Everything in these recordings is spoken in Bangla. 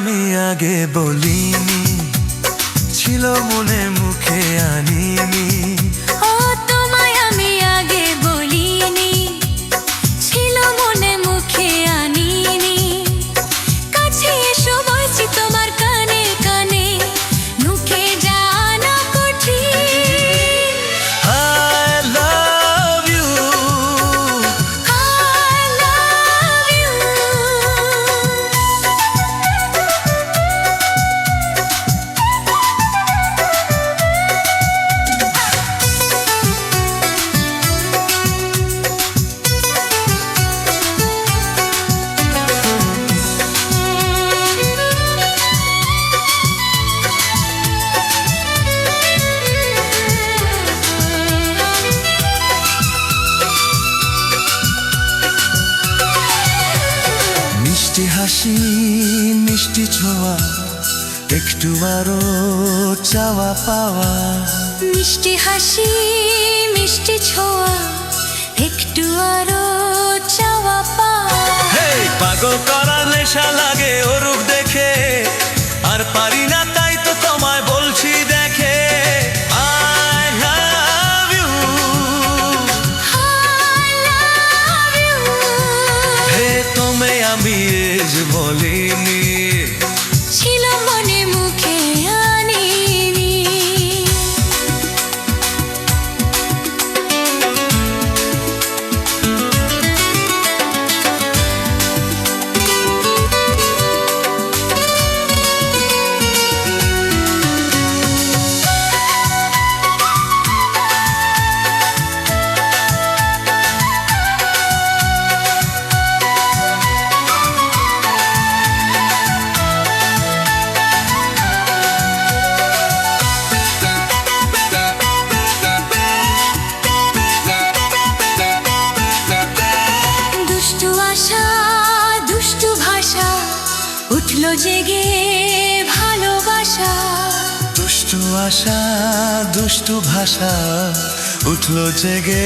আমি আগে বলিনি, ছিল মনে মুখে আনিনি। ও তোমায় আমি আগে বলিনি, ছিল মনে মুখে আনিনি। কাছে এসো বলছি তোমার কানে কানে, মুখে জানা কঠিন। I love you, I love you। মিষ্টি হাসি মিষ্টি ছোঁয়া, একটু আরো চাওয়া পাওয়া। মিষ্টি হাসি মিষ্টি ছোঁয়া, একটু আরো চাওয়া পাওয়া। হেই, পাগল করার নেশা লাগে ও রূপ দেখে, আর পারি না তাই তো তোমায় বলছি দেখে। I love you, I love you। হে তুমি আমি এজ বলিনি। ছিল মনে মুখে আনিনি। দুষ্টু আশা দুষ্টু ভাষা, উঠলো জেগে ভালোবাসা। দুষ্টু আশা দুষ্টু ভাষা, উঠলো জেগে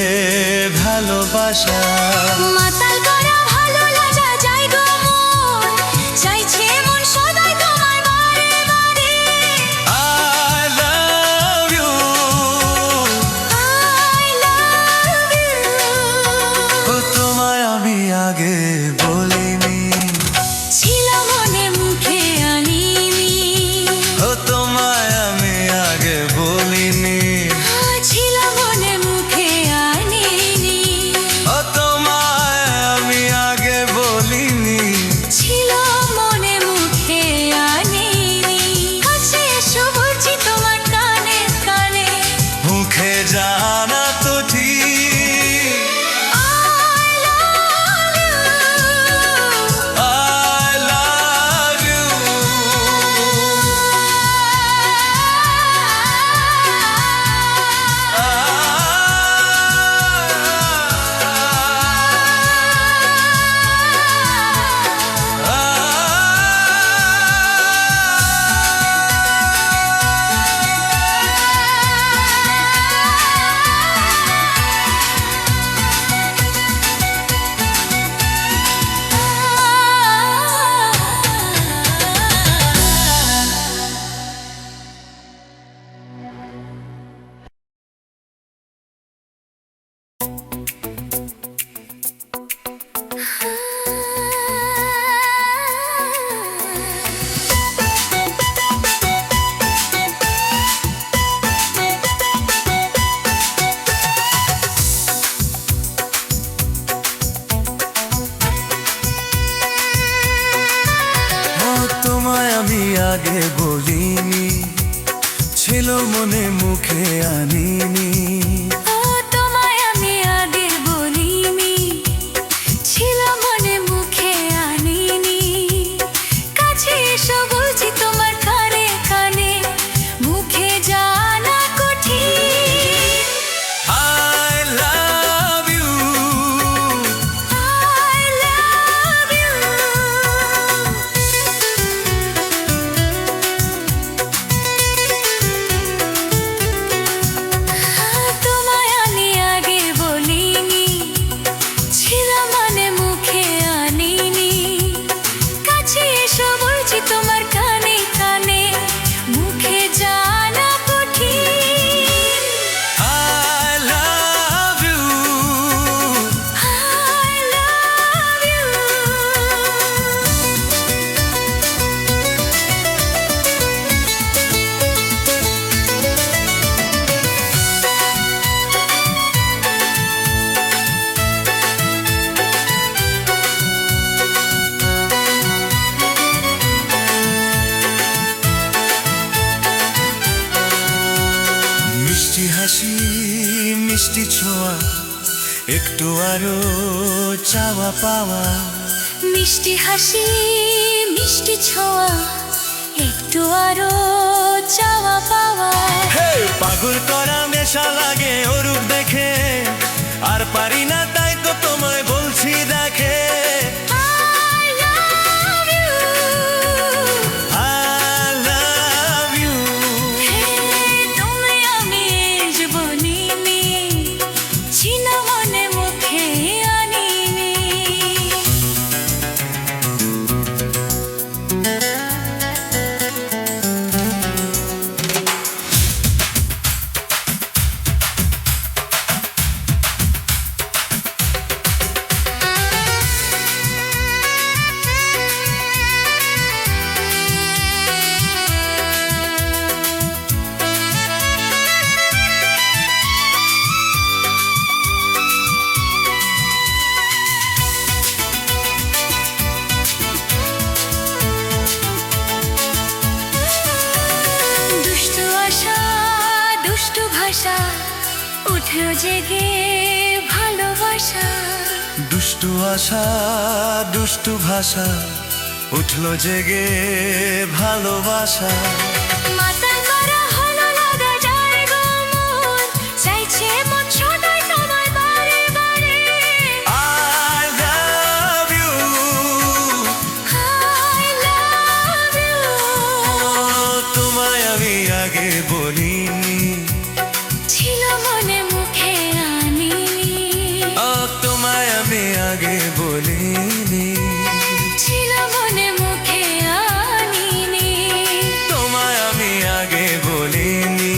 ভালোবাসা। মাতাল করা ভালো লাগা যায় গো মন, চাইছে মন সদাই তোমায় বারে বারে। I love you, I love you। ও তোমায় আমি আগে বলিনি, ছিল মনে মুখে আনিনি। ও তোমায় আমি আগে বলিনি, ছিল মনে মুখে আনিনি। ও তোমায় আমি আগে বলিনি। ছিল মনে মুখে আনিনি। কাছে এসো বলছি তোমার কানে কানে, মুখে জানা তো ঠিক। I love you। I love you, আগে বলিনি, ছিল মনে মুখে আনিনি। ও তোমায় আমি আগে বলিনি, ছিল মনে মুখে আনিনি। কাছে এসো বলছি তোমার কানে কানে, মুখে জানা কঠিন। I love you, I love you। একটু আরো চাওয়া পাওয়া, মিষ্টি হাসি মিষ্টি ছোঁয়া, একটু আরো চাওয়া পাওয়া। হে পাগল করা নেশা লাগে ও রূপ দেখে, আর পারি না তাই তো তোমায় বলছি দেখে। I love you, I love you. হে তুমি আমি জীবনিনি, ছিল মনে মুখে আনিনি। দুষ্টু আশা দুষ্টু ভাষা, উঠলো জেগে ভালোবাসা। দুষ্টু আশা দুষ্টু ভাষা, উঠলো জেগে ভালোবাসা। মাতাল করা হলো লাগা যায় গো মন, চাইছে মন সদাই তোমায় বারে বারে। I love you. I love you, তোমায় আমি আগে বলিনি, ছিল মনে মুখে আনিনি। তোমায় আমি আগে বলিনি, ছিল মনে মুখে আনিনি। তোমায় আমি আগে বলিনি।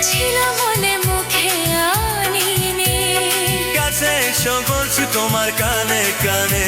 ছিল মনে মুখে আনিনি। কাছে এসো বলছি তোমার কানে কানে,